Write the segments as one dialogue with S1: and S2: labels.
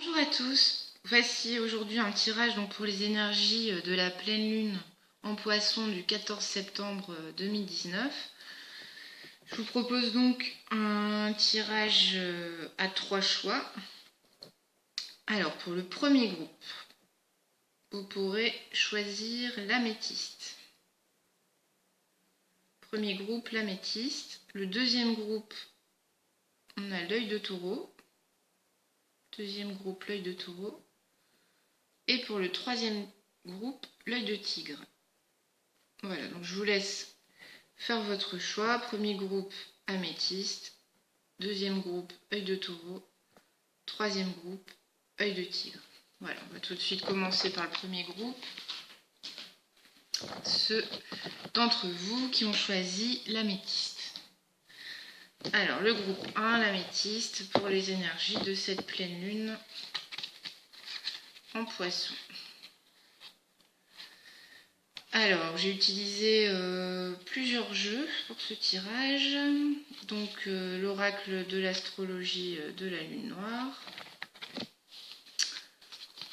S1: Bonjour à tous, voici aujourd'hui un tirage pour les énergies de la pleine lune en Poisson du 14 septembre 2019. Je vous propose donc un tirage à 3 choix. Alors pour le premier groupe, vous pourrez choisir l'améthyste. Premier groupe, l'améthyste. Le deuxième groupe, on a l'œil de taureau. Deuxième groupe, l'œil de taureau. Et pour le troisième groupe, l'œil de tigre. Voilà, donc je vous laisse faire votre choix. Premier groupe, améthyste. Deuxième groupe, œil de taureau. Troisième groupe, œil de tigre. Voilà, on va tout de suite commencer par le premier groupe. Ceux d'entre vous qui ont choisi l'améthyste. Alors, le groupe 1, l'améthyste, pour les énergies de cette pleine lune en Poisson. Alors, j'ai utilisé plusieurs jeux pour ce tirage. Donc, l'oracle de l'astrologie de la lune noire,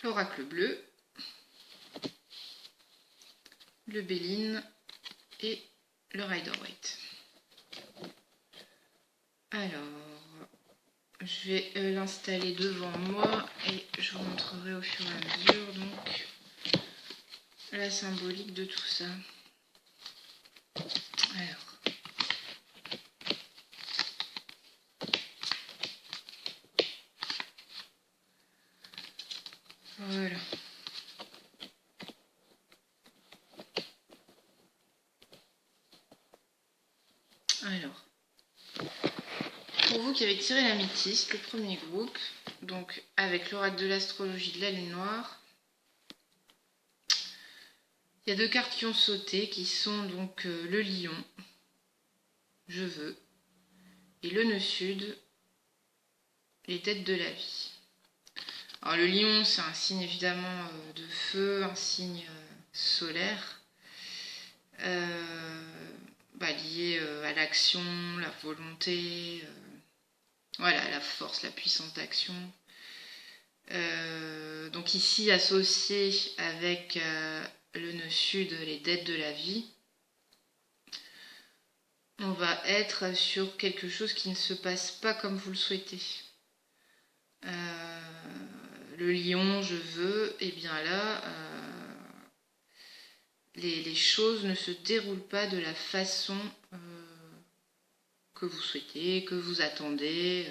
S1: l'oracle bleu, le Béline et le Rider-Waite. Alors, je vais l'installer devant moi et je vous montrerai au fur et à mesure donc la symbolique de tout ça. Alors, voilà. Alors, pour vous qui avez tiré l'améthyste, le premier groupe, donc avec l'oracle de l'astrologie de la lune noire, il y a deux cartes qui ont sauté, qui sont donc le lion, je veux, et le nœud sud, les têtes de la vie. Alors le lion, c'est un signe évidemment de feu, un signe solaire, lié à l'action, la volonté, voilà, la force, la puissance d'action. Donc ici associé avec le nœud sud, les dettes de la vie, on va être sur quelque chose qui ne se passe pas comme vous le souhaitez. Le lion, je veux, et bien là, les choses ne se déroulent pas de la façon que vous souhaitez, que vous attendez.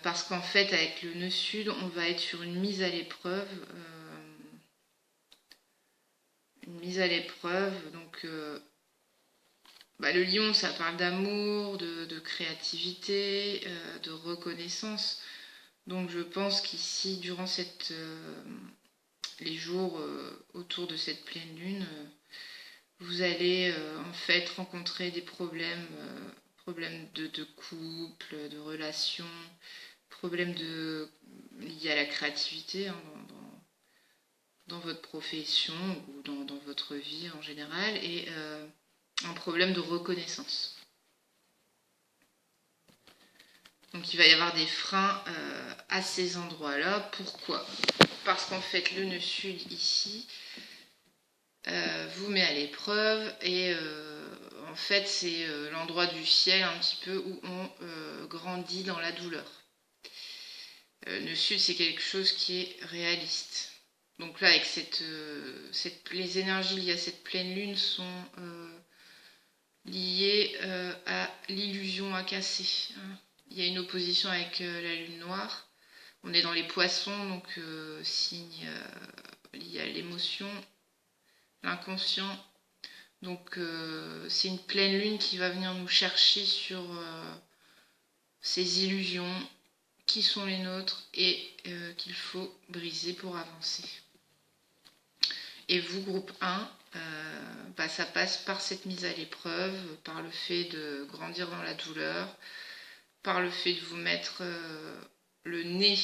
S1: Parce qu'en fait, avec le nœud sud, on va être sur une mise à l'épreuve. Donc le lion, ça parle d'amour, de créativité, de reconnaissance. Donc je pense qu'ici, durant les jours autour de cette pleine lune, vous allez en fait rencontrer des problèmes de couple, de relations, problèmes liés à la créativité dans votre profession ou dans votre vie en général, et un problème de reconnaissance. Donc il va y avoir des freins à ces endroits-là. Pourquoi ? Parce qu'en fait le nœud sud ici vous met à l'épreuve et en fait c'est l'endroit du ciel un petit peu où on grandit dans la douleur. Le nœud sud, c'est quelque chose qui est réaliste. Donc là avec les énergies liées à cette pleine lune sont liées à l'illusion à casser. Il y a une opposition avec la lune noire. On est dans les poissons, donc signe lié à l'émotion, l'inconscient. Donc c'est une pleine lune qui va venir nous chercher sur ces illusions qui sont les nôtres et qu'il faut briser pour avancer. Et vous, groupe 1, ça passe par cette mise à l'épreuve, par le fait de grandir dans la douleur, par le fait de vous mettre le nez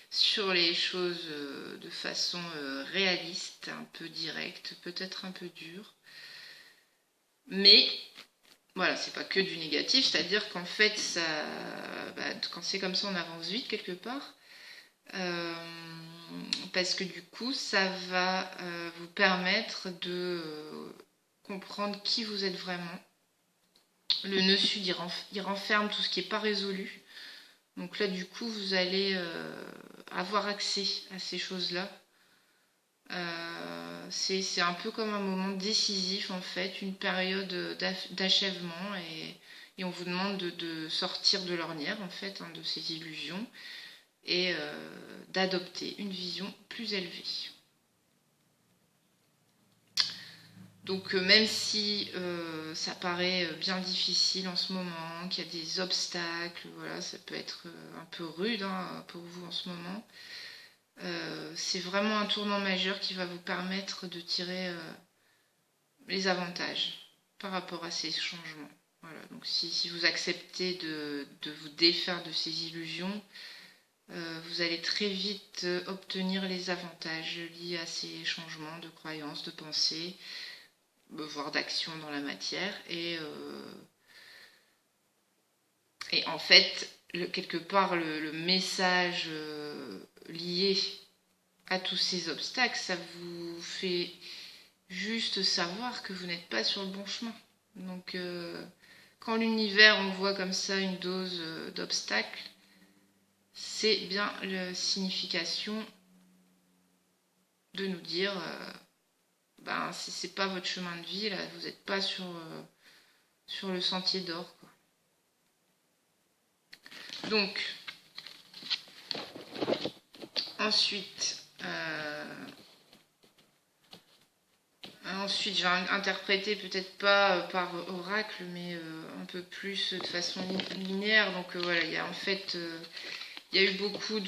S1: sur les choses de façon réaliste, un peu directe, peut-être un peu dure. Mais Voilà, c'est pas que du négatif, c'est-à-dire qu'en fait, quand c'est comme ça, on avance vite quelque part. Parce que du coup, ça va vous permettre de comprendre qui vous êtes vraiment. Le nœud sud, il renferme tout ce qui n'est pas résolu. Donc là, du coup, vous allez avoir accès à ces choses-là. C'est un peu comme un moment décisif, en fait, une période d'achèvement, et on vous demande de sortir de l'ornière, en fait, de ces illusions, et d'adopter une vision plus élevée. Donc même si ça paraît bien difficile en ce moment, qu'il y a des obstacles, voilà, ça peut être un peu rude pour vous en ce moment, c'est vraiment un tournant majeur qui va vous permettre de tirer les avantages par rapport à ces changements. Voilà, donc si vous acceptez de vous défaire de ces illusions, vous allez très vite obtenir les avantages liés à ces changements de croyances, de pensée, voire d'action dans la matière. Et en fait, quelque part, le message lié à tous ces obstacles, ça vous fait juste savoir que vous n'êtes pas sur le bon chemin. Donc, quand l'univers envoie comme ça une dose d'obstacles, c'est bien la signification de nous dire c'est pas votre chemin de vie, là, vous n'êtes pas sur le sentier d'or, quoi. Donc, ensuite, je vais interpréter peut-être pas par oracle, mais un peu plus de façon linéaire. Donc voilà, il y a en fait, il y a eu beaucoup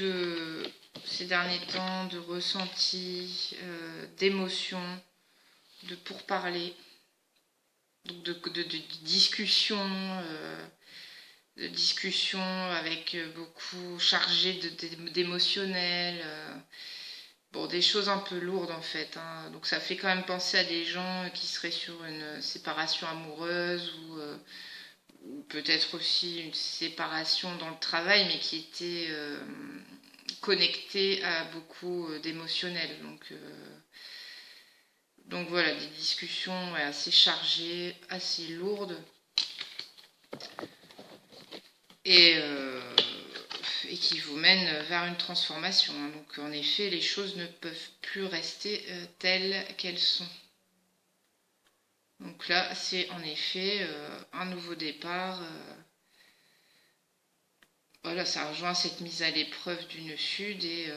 S1: ces derniers temps de ressentis, d'émotions, de pourparlers, donc de discussions. De discussions avec beaucoup chargées d'émotionnel, des choses un peu lourdes en fait. Donc ça fait quand même penser à des gens qui seraient sur une séparation amoureuse ou peut-être aussi une séparation dans le travail, mais qui était connectée à beaucoup d'émotionnel. Donc voilà, des discussions assez chargées, assez lourdes. Et qui vous mène vers une transformation. Donc en effet, les choses ne peuvent plus rester telles qu'elles sont. Donc là, c'est en effet un nouveau départ. Voilà, ça rejoint cette mise à l'épreuve du nœud sud et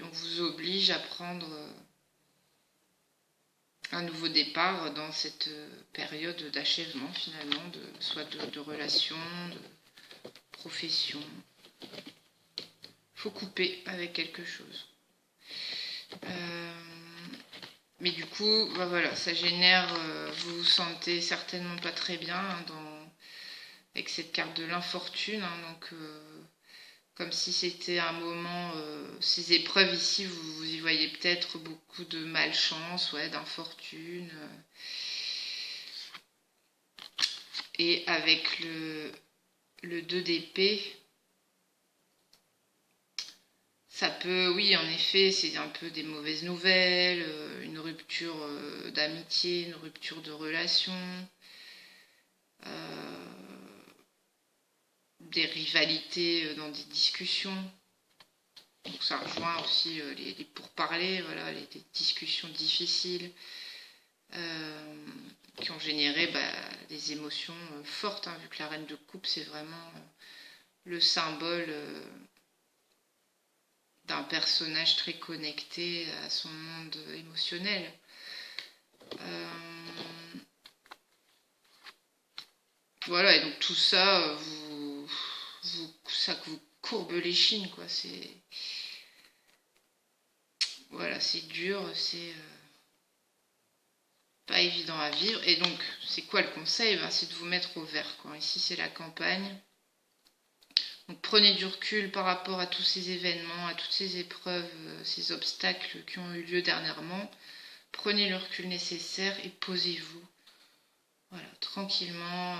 S1: on vous oblige à prendre un nouveau départ dans cette période d'achèvement finalement, soit de relations, de profession. Faut couper avec quelque chose. Mais du coup, voilà, ça génère, vous vous sentez certainement pas très bien avec cette carte de l'infortune. Donc, comme si c'était un moment, ces épreuves ici, vous y voyez peut-être beaucoup de malchance, d'infortune. Et avec le 2 d'épée, ça peut, oui, en effet, c'est un peu des mauvaises nouvelles, une rupture d'amitié, une rupture de relation, des rivalités dans des discussions. Donc ça rejoint aussi les pourparlers, voilà, les discussions difficiles qui ont généré des émotions fortes, vu que la reine de coupe, c'est vraiment le symbole d'un personnage très connecté à son monde émotionnel. Voilà, et donc tout ça, ça vous courbe l'échine, quoi. Voilà, c'est dur, c'est pas évident à vivre. Et donc, c'est quoi le conseil? C'est de vous mettre au vert, quoi. Ici, c'est la campagne. Donc prenez du recul par rapport à tous ces événements, à toutes ces épreuves, ces obstacles qui ont eu lieu dernièrement. Prenez le recul nécessaire et posez-vous. Voilà, tranquillement,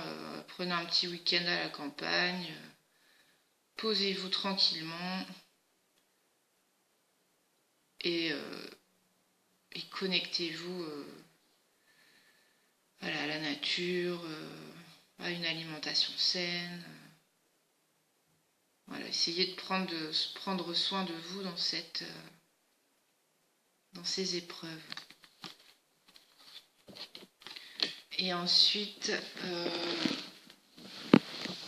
S1: prenez un petit week-end à la campagne, posez-vous tranquillement et connectez-vous voilà, à la nature, à une alimentation saine. Voilà, essayez de prendre soin de vous dans ces épreuves. Et ensuite,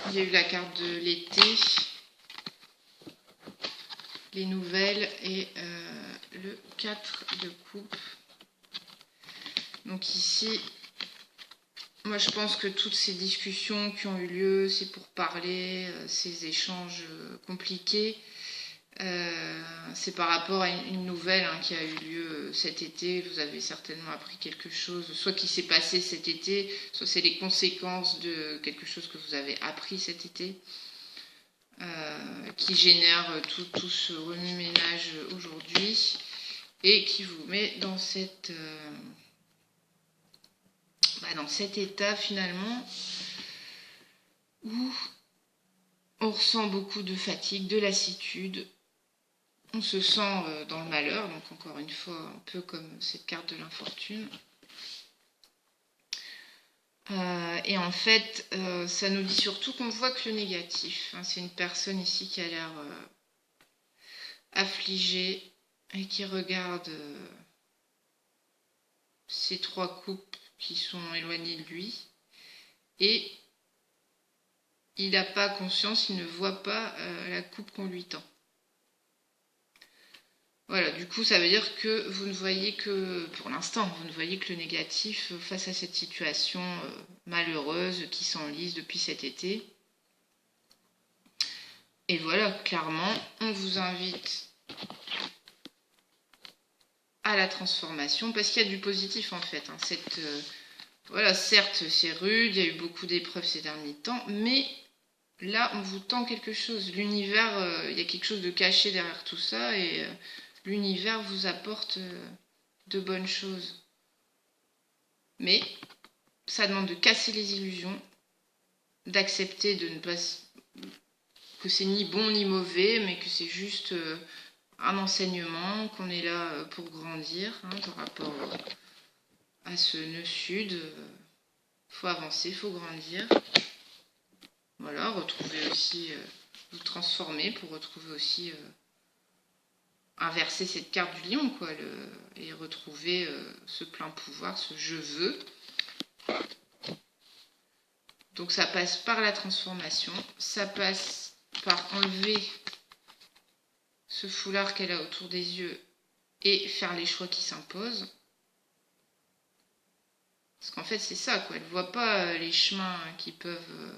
S1: il y a eu la carte de l'été, les nouvelles et le 4 de coupe. Donc ici, moi je pense que toutes ces discussions qui ont eu lieu, c'est pour parler, ces échanges compliqués. C'est par rapport à une nouvelle qui a eu lieu cet été. Vous avez certainement appris quelque chose, soit qui s'est passé cet été, soit c'est les conséquences de quelque chose que vous avez appris cet été, qui génère tout ce remue-ménage aujourd'hui et qui vous met dans cet état finalement où on ressent beaucoup de fatigue, de lassitude. On se sent dans le malheur, donc encore une fois, un peu comme cette carte de l'infortune. Et en fait, ça nous dit surtout qu'on voit que le négatif. C'est une personne ici qui a l'air affligée et qui regarde ces 3 coupes qui sont éloignées de lui. Et il n'a pas conscience, il ne voit pas la coupe qu'on lui tend. Voilà, du coup, ça veut dire que vous ne voyez que, pour l'instant, vous ne voyez que le négatif face à cette situation malheureuse qui s'enlise depuis cet été. Et voilà, clairement, on vous invite à la transformation, parce qu'il y a du positif en fait. Voilà, certes, c'est rude, il y a eu beaucoup d'épreuves ces derniers temps, mais là, on vous tend quelque chose. L'univers, il y a quelque chose de caché derrière tout ça, et l'univers vous apporte de bonnes choses. Mais ça demande de casser les illusions, d'accepter de ne pas que c'est ni bon ni mauvais, mais que c'est juste un enseignement, qu'on est là pour grandir par rapport à ce nœud sud. Faut avancer, faut grandir. Voilà, retrouver aussi, vous transformer pour retrouver aussi inverser cette carte du lion, quoi, et retrouver ce plein pouvoir, ce je veux. Donc ça passe par la transformation, ça passe par enlever ce foulard qu'elle a autour des yeux et faire les choix qui s'imposent. Parce qu'en fait c'est ça, quoi. Elle ne voit pas les chemins qui peuvent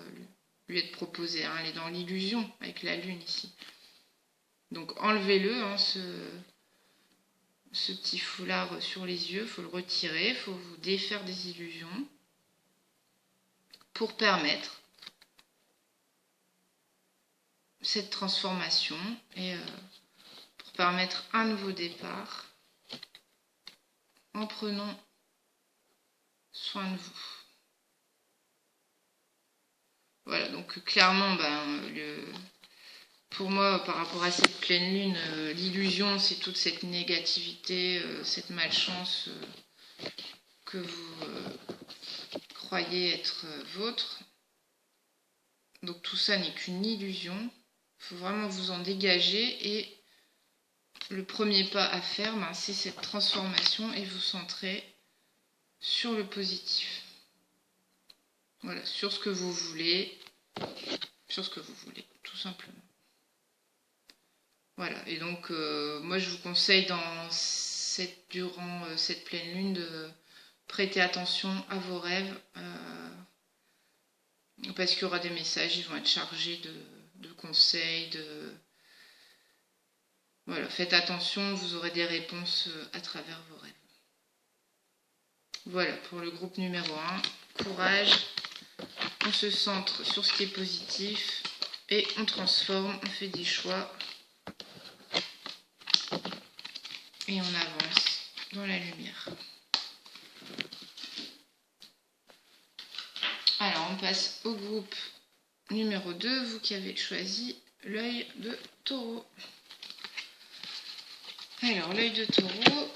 S1: lui être proposés. Elle est dans l'illusion avec la lune ici. Donc enlevez-le, ce petit foulard sur les yeux, il faut le retirer, il faut vous défaire des illusions pour permettre cette transformation et pour permettre un nouveau départ en prenant soin de vous. Voilà, donc clairement, pour moi, par rapport à cette pleine lune, l'illusion, c'est toute cette négativité, cette malchance que vous croyez être vôtre. Donc tout ça n'est qu'une illusion. Il faut vraiment vous en dégager et le premier pas à faire, c'est cette transformation et vous centrer sur le positif. Voilà, sur ce que vous voulez, tout simplement. Voilà, et donc moi je vous conseille durant cette pleine lune de prêter attention à vos rêves parce qu'il y aura des messages, ils vont être chargés de conseils, Voilà, faites attention, vous aurez des réponses à travers vos rêves. Voilà, pour le groupe numéro 1, courage, on se centre sur ce qui est positif et on transforme, on fait des choix et on avance dans la lumière. passe au groupe numéro 2, vous qui avez choisi l'œil de taureau. Alors, l'œil de taureau...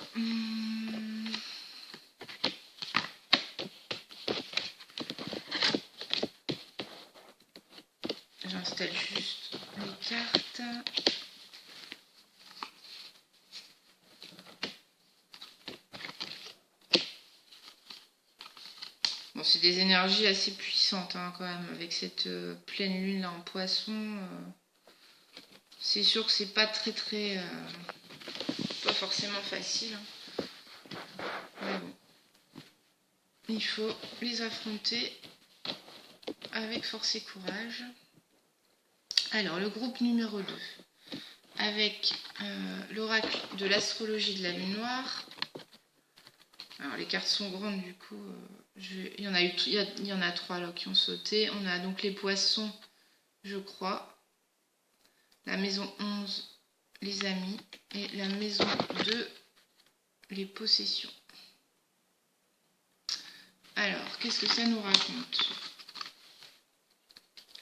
S1: J'installe juste les cartes. Bon, c'est des énergies assez puissantes hein, quand même, avec cette pleine lune là en poisson. C'est sûr que c'est pas très pas forcément facile. Hein. Mais bon, il faut les affronter avec force et courage. Alors, le groupe numéro 2, avec l'oracle de l'astrologie de la lune noire. Alors, les cartes sont grandes, du coup, il y en a 3 là qui ont sauté. On a donc les poissons, je crois, la maison 11, les amis, et la maison 2, les possessions. Alors, qu'est-ce que ça nous raconte ?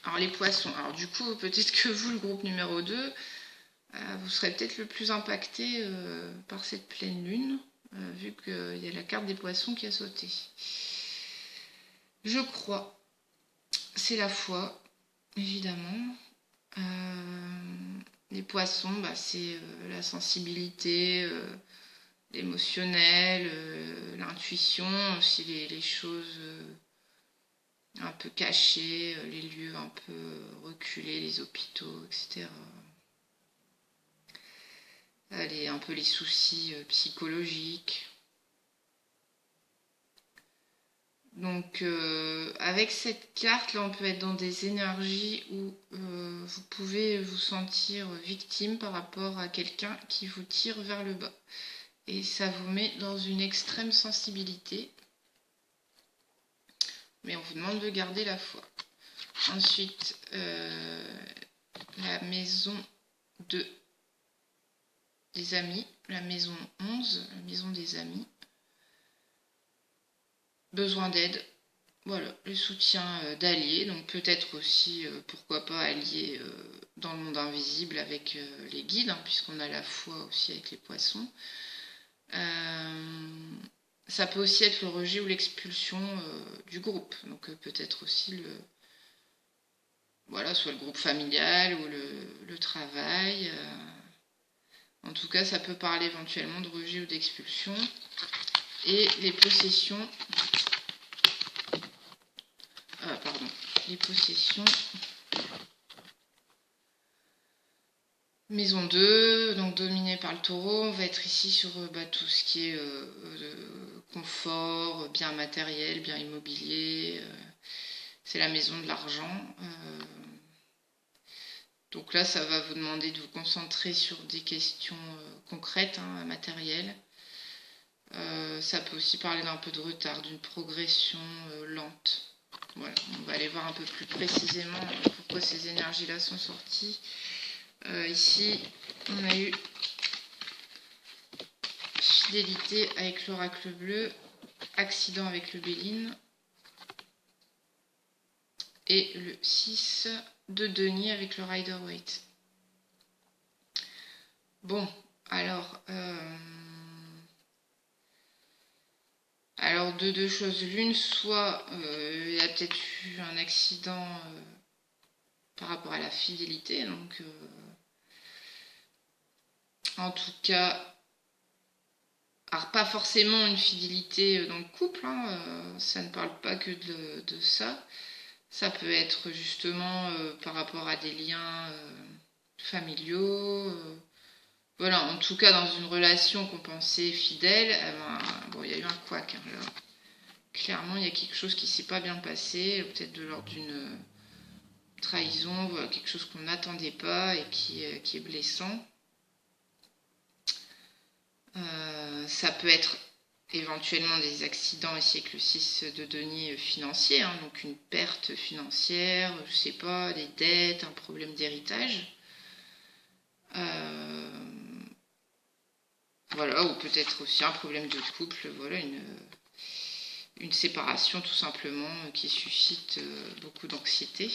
S1: Alors les poissons, alors du coup peut-être que vous, le groupe numéro 2, vous serez peut-être le plus impacté par cette pleine lune, vu qu'il y a la carte des poissons qui a sauté. Je crois, c'est la foi, évidemment. Les poissons, c'est la sensibilité, l'émotionnel, l'intuition, aussi les choses... un peu cachés, les lieux un peu reculés, les hôpitaux, etc. Un peu les soucis psychologiques. Donc avec cette carte là, on peut être dans des énergies où vous pouvez vous sentir victime par rapport à quelqu'un qui vous tire vers le bas. Et ça vous met dans une extrême sensibilité. Mais on vous demande de garder la foi. Ensuite, la maison 2 des amis, la maison 11, la maison des amis. Besoin d'aide, voilà, le soutien d'alliés, donc peut-être aussi, pourquoi pas, alliés dans le monde invisible avec les guides, hein, puisqu'on a la foi aussi avec les poissons. Ça peut aussi être le rejet ou l'expulsion du groupe. Donc peut-être aussi soit le groupe familial ou le travail. En tout cas, ça peut parler éventuellement de rejet ou d'expulsion. Et les possessions. Les possessions. Maison 2, donc dominée par le taureau, on va être ici sur tout ce qui est confort, bien matériel, bien immobilier. C'est la maison de l'argent. Donc là, ça va vous demander de vous concentrer sur des questions concrètes, hein, matérielles. Ça peut aussi parler d'un peu de retard, d'une progression lente. Voilà, on va aller voir un peu plus précisément pourquoi ces énergies-là sont sorties. Ici, on a eu fidélité avec l'oracle bleu, accident avec le Béline et le 6 de denier avec le Rider-Waite. Bon, alors de deux choses l'une, soit il y a peut-être eu un accident par rapport à la fidélité, donc en tout cas, alors pas forcément une fidélité dans le couple, hein, ça ne parle pas que de ça. Ça peut être justement par rapport à des liens familiaux. Voilà, en tout cas dans une relation qu'on pensait fidèle, il y a eu un couac. Hein, là. Clairement, il y a quelque chose qui ne s'est pas bien passé, peut-être de l'ordre d'une trahison, voilà, quelque chose qu'on n'attendait pas et qui est blessant. Ça peut être éventuellement des accidents ici avec le 6 de denier financier, hein, donc une perte financière, je sais pas, des dettes, un problème d'héritage. Voilà, ou peut-être aussi un problème de couple, voilà, une séparation tout simplement qui suscite beaucoup d'anxiété.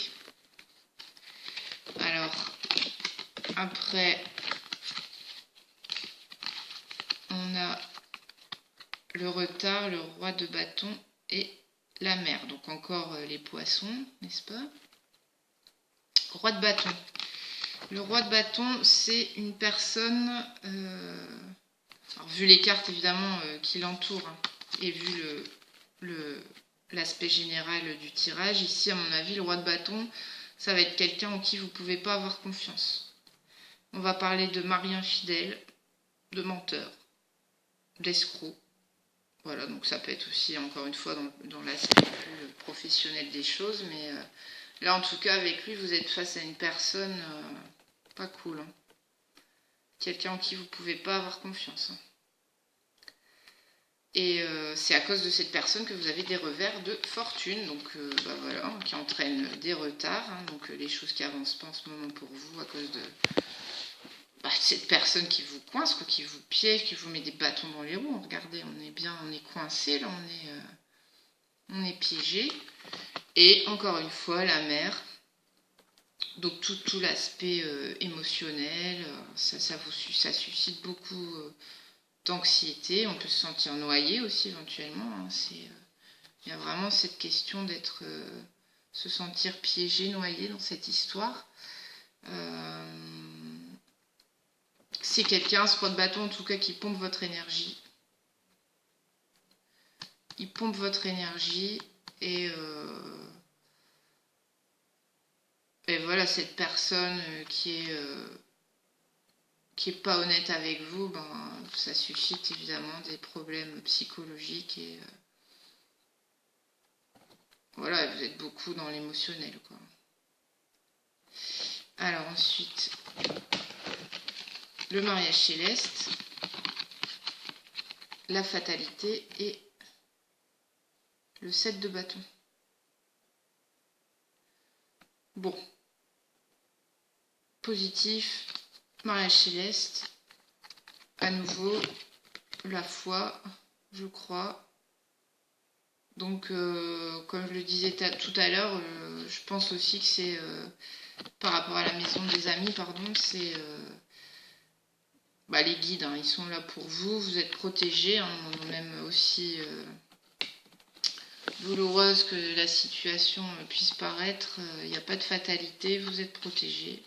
S1: Alors, après, on a le retard, le roi de bâton et la mer. Donc encore les poissons, n'est-ce pas? Roi de bâton. Le roi de bâton, c'est une personne, alors, vu les cartes évidemment qui l'entourent, hein, et vu l'aspect général du tirage, ici à mon avis, le roi de bâton, ça va être quelqu'un en qui vous ne pouvez pas avoir confiance. On va parler de mari infidèle, de menteur, d'escroc. Voilà, donc ça peut être aussi, encore une fois, dans l'aspect plus professionnel des choses, mais là, en tout cas, avec lui, vous êtes face à une personne pas cool. Hein. Quelqu'un en qui vous ne pouvez pas avoir confiance. Hein. Et c'est à cause de cette personne que vous avez des revers de fortune, donc voilà, qui entraînent des retards, hein, donc les choses qui avancent pas en ce moment pour vous à cause de cette personne qui vous coince, quoi, qui vous piège, qui vous met des bâtons dans les roues. Regardez, on est coincé, là, on est piégé. Et encore une fois, la mer. Donc tout l'aspect émotionnel, ça suscite beaucoup d'anxiété. On peut se sentir noyé aussi éventuellement. Hein. Il y a vraiment cette question d'être, se sentir piégé, noyé dans cette histoire. C'est quelqu'un, ce roi de bâton en tout cas, qui pompe votre énergie. Il pompe votre énergie et voilà, cette personne qui est pas honnête avec vous, ça suscite évidemment des problèmes psychologiques et voilà, vous êtes beaucoup dans l'émotionnel, quoi. Alors ensuite, le mariage céleste, la fatalité et le 7 de bâton. Bon. Positif, mariage céleste, à nouveau, la foi, je crois. Donc, comme je le disais tout à l'heure, je pense aussi que c'est, par rapport à la maison des amis, pardon, c'est les guides, hein, ils sont là pour vous, vous êtes protégés, hein, même aussi douloureuse que la situation puisse paraître, il n'y a pas de fatalité, vous êtes protégés.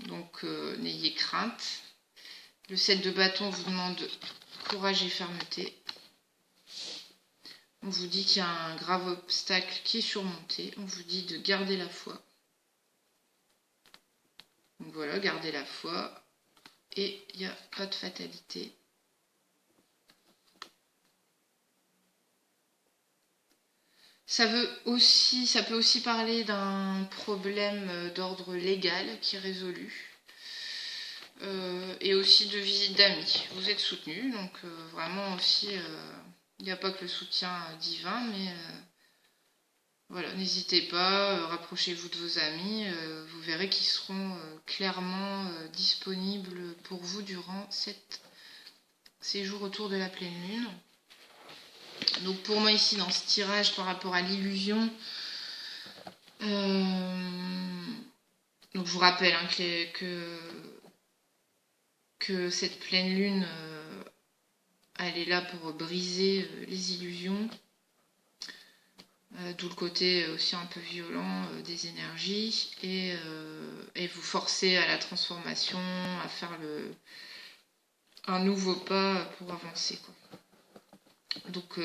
S1: Donc n'ayez crainte. Le 7 de bâton vous demande courage et fermeté. On vous dit qu'il y a un grave obstacle qui est surmonté. On vous dit de garder la foi. Donc voilà, gardez la foi. Et il n'y a pas de fatalité. Ça peut aussi parler d'un problème d'ordre légal qui est résolu. Et aussi de visite d'amis. Vous êtes soutenu, donc vraiment aussi, il n'y a pas que le soutien divin, mais voilà, n'hésitez pas, rapprochez-vous de vos amis, vous verrez qu'ils seront clairement disponibles pour vous durant ces jours autour de la pleine lune. Donc pour moi ici dans ce tirage par rapport à l'illusion, donc je vous rappelle hein, que cette pleine lune, elle est là pour briser les illusions, d'où le côté aussi un peu violent des énergies, et vous forcer à la transformation, à faire un nouveau pas pour avancer, quoi. Donc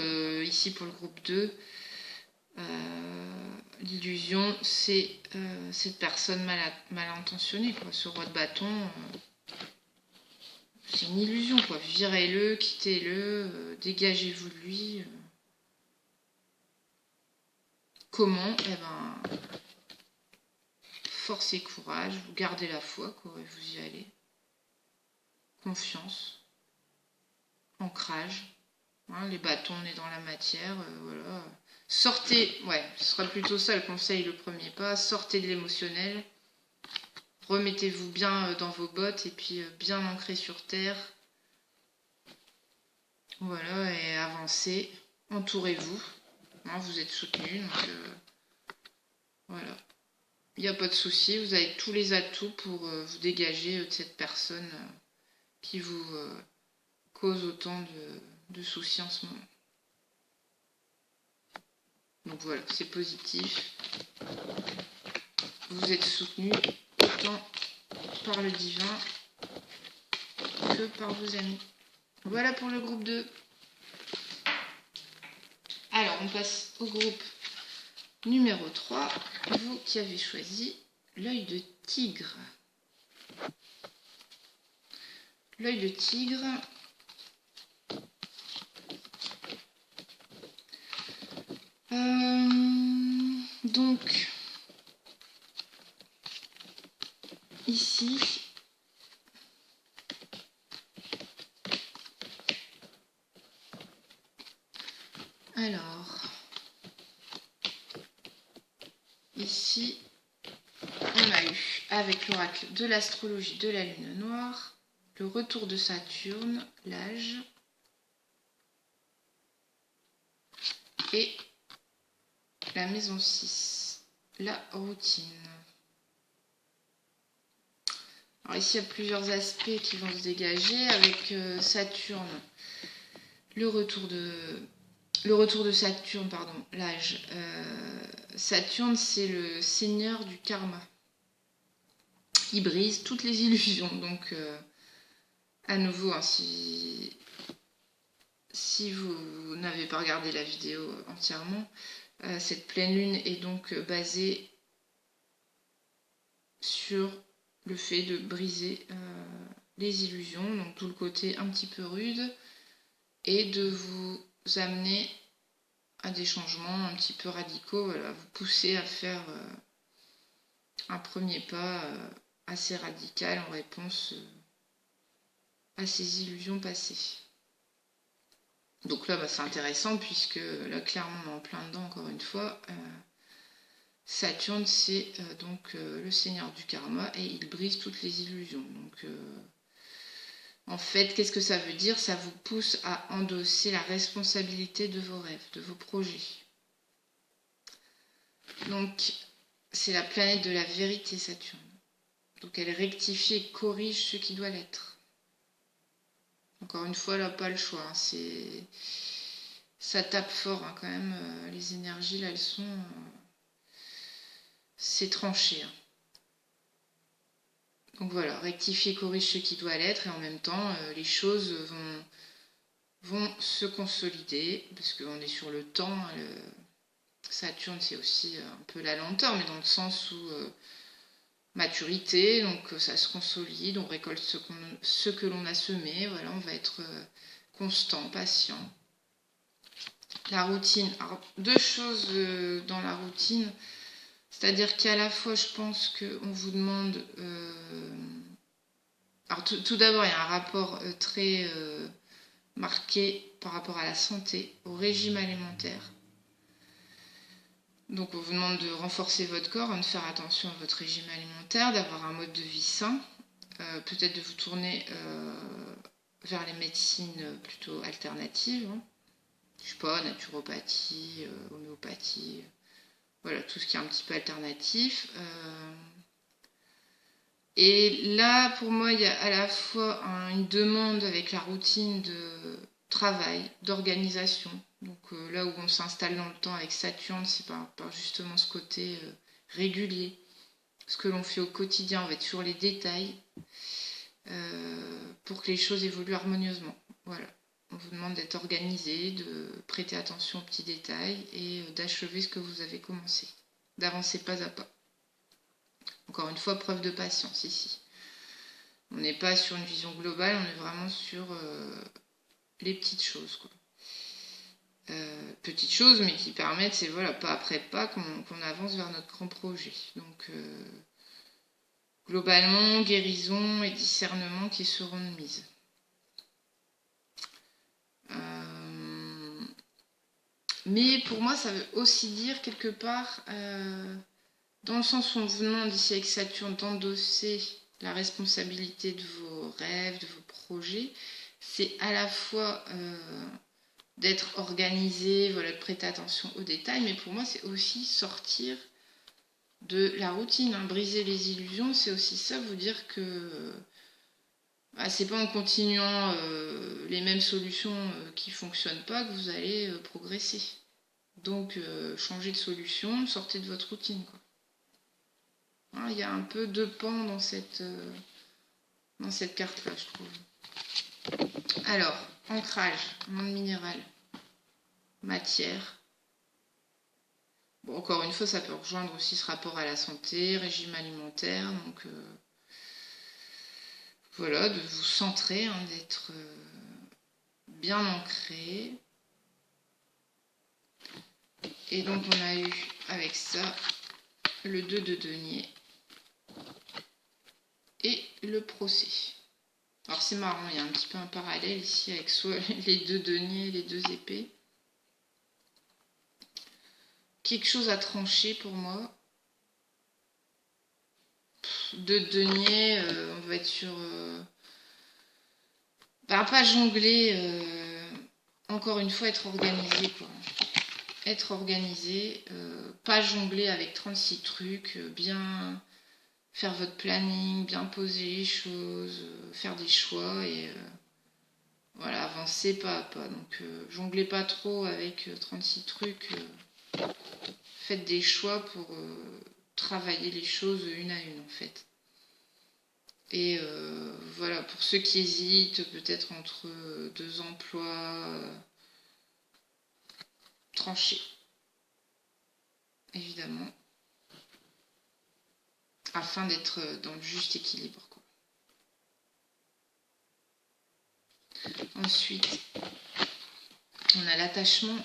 S1: ici pour le groupe 2, l'illusion c'est cette personne mal intentionnée, quoi. Ce roi de bâton, c'est une illusion, quoi. Virez-le, quittez-le, dégagez-vous de lui. Comment? Force et courage, vous gardez la foi, quoi, et vous y allez. Confiance, ancrage. Hein, les bâtons, on est dans la matière, voilà. Sortez, ce sera plutôt ça le conseil, le premier pas, sortez de l'émotionnel, remettez-vous bien dans vos bottes et puis bien ancré sur terre, voilà, et avancez, entourez-vous. Hein, vous êtes soutenu, donc voilà. Il n'y a pas de souci, vous avez tous les atouts pour vous dégager de cette personne qui vous cause autant de soucis en ce moment. Donc voilà, c'est positif. Vous êtes soutenu autant par le divin que par vos amis. Voilà pour le groupe 2. Alors, on passe au groupe numéro 3. Vous qui avez choisi l'œil de tigre. L'œil de tigre. Donc, ici, alors, ici, on a eu, avec l'oracle de l'astrologie de la lune noire, le retour de Saturne, l'âge, et la maison 6, la routine. Alors ici, il y a plusieurs aspects qui vont se dégager avec Saturne, le retour de Saturne, pardon, l'âge. Saturne, c'est le seigneur du karma. Il brise toutes les illusions. Donc, à nouveau, hein, si vous n'avez pas regardé la vidéo entièrement, cette pleine lune est donc basée sur le fait de briser les illusions, donc tout le côté un petit peu rude, et de vous amener à des changements un petit peu radicaux, voilà, vous pousser à faire un premier pas assez radical en réponse à ces illusions passées. Donc là, c'est intéressant puisque là, clairement, on est en plein dedans, encore une fois. Saturne, c'est donc le seigneur du karma et il brise toutes les illusions. Donc, en fait, qu'est-ce que ça veut dire? Ça vous pousse à endosser la responsabilité de vos rêves, de vos projets. Donc, c'est la planète de la vérité, Saturne. Donc, elle rectifie et corrige ce qui doit l'être. Encore une fois, là, pas le choix. Hein. Ça tape fort, hein, quand même. Les énergies, là, elles sont... c'est tranché. Hein. Donc voilà, rectifier, corrige ce qui doit l'être. Et en même temps, les choses vont se consolider. Parce qu'on est sur le temps. Saturne, c'est aussi un peu la lenteur, mais dans le sens où... maturité, donc ça se consolide, on récolte ce que l'on a semé, voilà, on va être constant, patient. La routine, alors deux choses dans la routine, c'est-à-dire qu'à la fois je pense qu'on vous demande, alors tout d'abord il y a un rapport très marqué par rapport à la santé, au régime alimentaire. Donc on vous demande de renforcer votre corps, de faire attention à votre régime alimentaire, d'avoir un mode de vie sain, peut-être de vous tourner vers les médecines plutôt alternatives, hein. Je sais pas, naturopathie, homéopathie, voilà, tout ce qui est un petit peu alternatif. Et là, pour moi, il y a à la fois une demande avec la routine de travail, d'organisation. Donc là où on s'installe dans le temps avec Saturne, c'est par justement ce côté régulier. Ce que l'on fait au quotidien, on va être sur les détails pour que les choses évoluent harmonieusement. Voilà. On vous demande d'être organisé, de prêter attention aux petits détails et d'achever ce que vous avez commencé. D'avancer pas à pas. Encore une fois, preuve de patience ici. On n'est pas sur une vision globale, on est vraiment sur les petites choses, quoi. Petites choses, mais qui permettent, c'est voilà, pas après pas qu'on avance vers notre grand projet. Donc, globalement, guérison et discernement qui seront de mise. Mais pour moi, ça veut aussi dire quelque part, dans le sens où on vous demande ici avec Saturne d'endosser la responsabilité de vos rêves, de vos projets, c'est à la fois d'être organisé, voilà, de prêter attention aux détails, mais pour moi c'est aussi sortir de la routine, hein. Briser les illusions, c'est aussi ça, vous dire que c'est pas en continuant les mêmes solutions qui fonctionnent pas que vous allez progresser. Donc changez de solution, sortez de votre routine, quoi. Hein, il y a un peu deux pans dans cette carte-là, je trouve. Alors, ancrage, monde minéral, matière. Bon, encore une fois, ça peut rejoindre aussi ce rapport à la santé, régime alimentaire, donc voilà, de vous centrer, hein, d'être bien ancré. Et donc on a eu avec ça le 2 de denier et le procès. Alors c'est marrant, il y a un petit peu un parallèle ici avec soit les 2 deniers et les 2 épées. Quelque chose à trancher pour moi. 2 deniers, on va être sur... pas jongler, encore une fois être organisé, quoi. Être organisé, pas jongler avec 36 trucs, bien faire votre planning, bien poser les choses, faire des choix et voilà, avancer pas à pas. Donc jonglez pas trop avec 36 trucs, faites des choix pour travailler les choses une à une en fait. Et voilà, pour ceux qui hésitent peut-être entre 2 emplois, tranchez, évidemment, afin d'être dans le juste équilibre, quoi. Ensuite, on a l'attachement.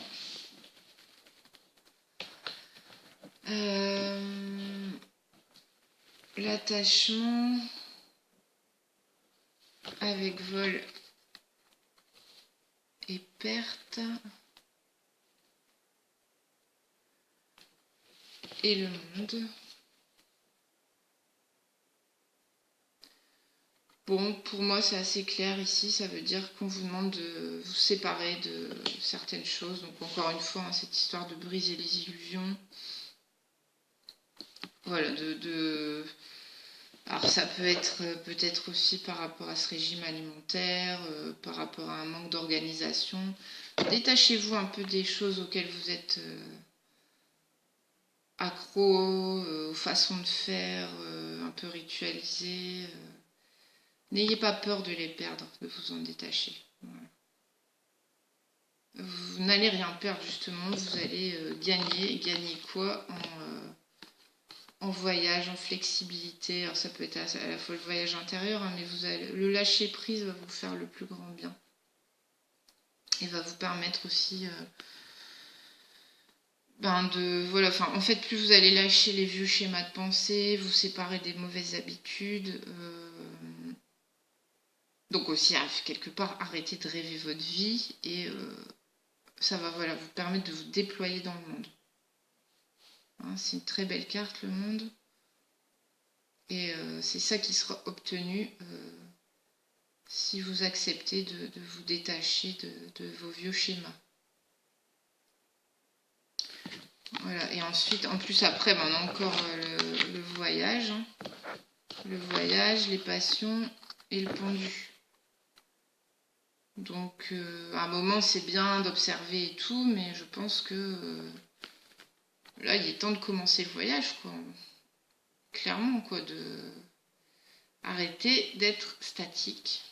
S1: L'attachement avec vol et perte. Et le monde. Bon, pour moi c'est assez clair ici, ça veut dire qu'on vous demande de vous séparer de certaines choses. Donc encore une fois, hein, cette histoire de briser les illusions. Voilà, alors ça peut être peut-être aussi par rapport à ce régime alimentaire, par rapport à un manque d'organisation. Détachez-vous un peu des choses auxquelles vous êtes accro, aux façons de faire, un peu ritualisées. N'ayez pas peur de les perdre, de vous en détacher. Voilà. Vous n'allez rien perdre justement, vous allez gagner. Gagner quoi en voyage, en flexibilité. Alors ça peut être à la fois le voyage intérieur, hein, mais vous allez, le lâcher prise va vous faire le plus grand bien. Et va vous permettre aussi voilà, en fait, plus vous allez lâcher les vieux schémas de pensée, vous séparer des mauvaises habitudes, donc aussi quelque part arrêter de rêver votre vie et ça va voilà, vous permettre de vous déployer dans le monde. Hein, c'est une très belle carte, le monde, et c'est ça qui sera obtenu si vous acceptez de vous détacher de vos vieux schémas. Voilà, et ensuite, en plus après, on a encore le voyage, hein. Le voyage, les passions et le pendu. Donc à un moment c'est bien d'observer et tout, mais je pense que là il est temps de commencer le voyage, quoi. Clairement, quoi, de arrêter d'être statique.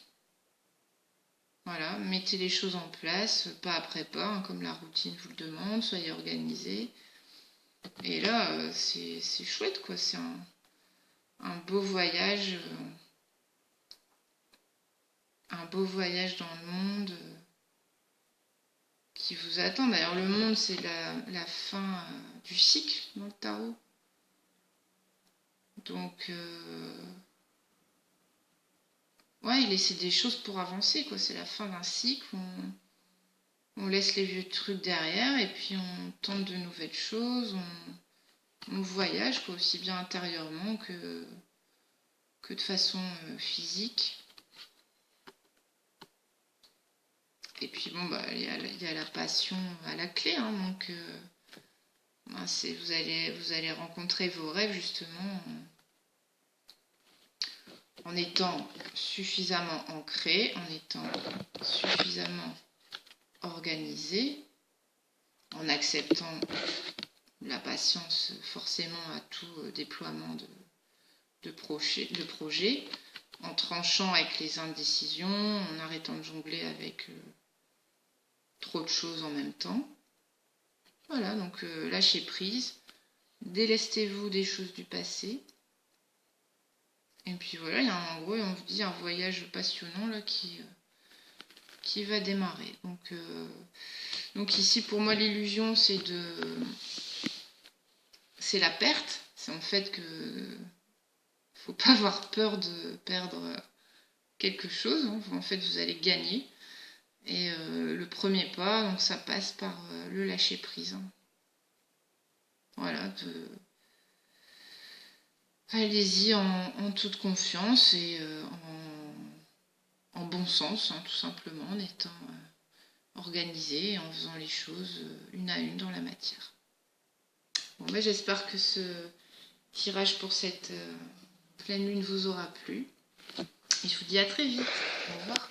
S1: Voilà, mettez les choses en place, pas après pas, hein, comme la routine vous le demande, soyez organisés. Et là, c'est chouette, quoi. C'est un beau voyage, dans le monde qui vous attend. D'ailleurs, le monde, c'est la fin du cycle dans le tarot. Donc, ouais, laisser des choses pour avancer, quoi. C'est la fin d'un cycle. On laisse les vieux trucs derrière et puis on tente de nouvelles choses. On voyage, quoi, aussi bien intérieurement que de façon physique. Et puis bon, bah, il y a la passion à la clé, hein, donc bah, vous allez rencontrer vos rêves justement en étant suffisamment ancré, en étant suffisamment organisé, en acceptant la patience forcément à tout déploiement de projet, en tranchant avec les indécisions, en arrêtant de jongler avec trop de choses en même temps. Voilà, donc lâchez prise, délestez-vous des choses du passé. Et puis voilà, il y a en gros, on vous dit un voyage passionnant là qui va démarrer. Donc ici, pour moi, l'illusion, c'est la perte. C'est en fait que faut pas avoir peur de perdre quelque chose. Hein. En fait, vous allez gagner. Et le premier pas, donc ça passe par le lâcher prise. Hein. Voilà, allez-y en toute confiance et en bon sens, hein, tout simplement, en étant organisé et en faisant les choses une à une dans la matière. Bon, ben, j'espère que ce tirage pour cette pleine lune vous aura plu. Et je vous dis à très vite. Au revoir.